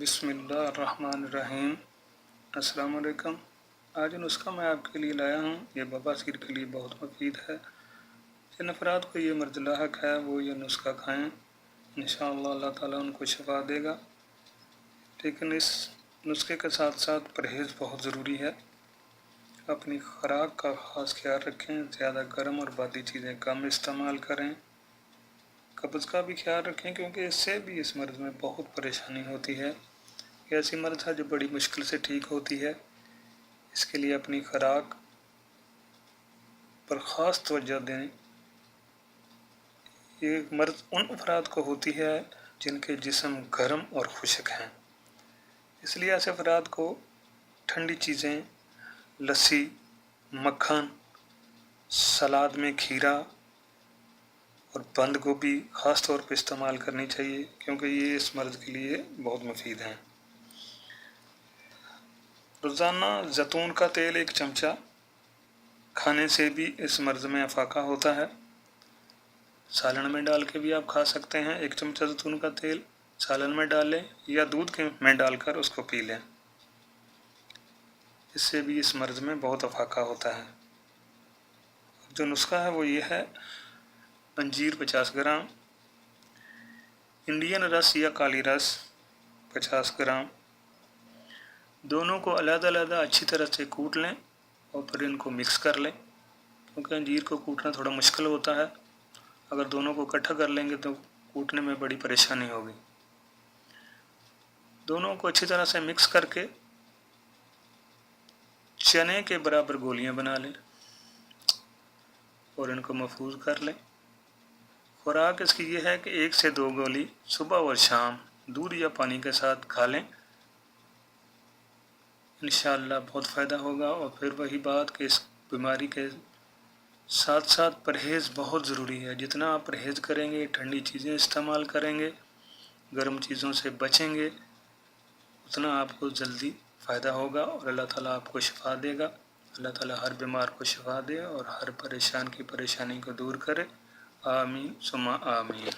बिस्मिल्लाहिर्रहमानिर्रहीम। अस्सलाम वालेकुम। आज नुस्खा मैं आपके लिए लाया हूँ। ये बवासीर के लिए बहुत मुफीद है। जिन अफराद को ये मर्ज़ लाहक है वो ये नुस्खा खाएँ, इंशाअल्लाह अल्लाह ताला उनको शिफा देगा। लेकिन इस नुस्खे के साथ साथ परहेज़ बहुत ज़रूरी है। अपनी ख़ुराक का ख़ास ख्याल रखें, ज़्यादा गर्म और बादी चीज़ें कम इस्तेमाल करें। कब्ज़ का भी ख्याल रखें क्योंकि इससे भी इस मर्ज़ में बहुत परेशानी होती है। ये ऐसी मर्ज़ है जो बड़ी मुश्किल से ठीक होती है। इसके लिए अपनी ख़ुराक पर ख़ास तवज्जो दें। ये मर्ज़ उन अफराद को होती है जिनके जिस्म गर्म और खुश्क हैं। इसलिए ऐसे अफराद को ठंडी चीज़ें, लस्सी, मक्खन, सलाद में खीरा और बंद गोभी ख़ास तौर पर इस्तेमाल करनी चाहिए क्योंकि ये इस मर्ज़ के लिए बहुत मुफीद हैं। रोज़ाना जैतून का तेल 1 चमचा खाने से भी इस मर्ज़ में अफाका होता है। सालन में डाल के भी आप खा सकते हैं। 1 चमचा जैतून का तेल सालन में डालें या दूध में डालकर उसको पी लें। इससे भी इस मर्ज़ में बहुत अफाका होता है। जो नुस्खा है वो ये है: अंजीर 50 ग्राम, इंडियन रस या काली रस 50 ग्राम। दोनों को अलग-अलग अच्छी तरह से कूट लें और फिर इनको मिक्स कर लें क्योंकि अंजीर को कूटना थोड़ा मुश्किल होता है। अगर दोनों को इकट्ठा कर लेंगे तो कूटने में बड़ी परेशानी होगी। दोनों को अच्छी तरह से मिक्स करके चने के बराबर गोलियां बना लें और इनको महफूज कर लें। खुराक इसकी ये है कि 1 से 2 गोली सुबह और शाम दूध या पानी के साथ खा लें। इंशाअल्लाह बहुत फ़ायदा होगा। और फिर वही बात कि इस बीमारी के साथ साथ परहेज़ बहुत ज़रूरी है। जितना आप परहेज़ करेंगे, ठंडी चीज़ें इस्तेमाल करेंगे, गर्म चीज़ों से बचेंगे, उतना आपको जल्दी फ़ायदा होगा और अल्लाह ताला आपको शिफा देगा। अल्लाह ताला हर बीमार को शिफा दे और हर परेशान की परेशानी को दूर करे। आमीन सुम्मा आमीन।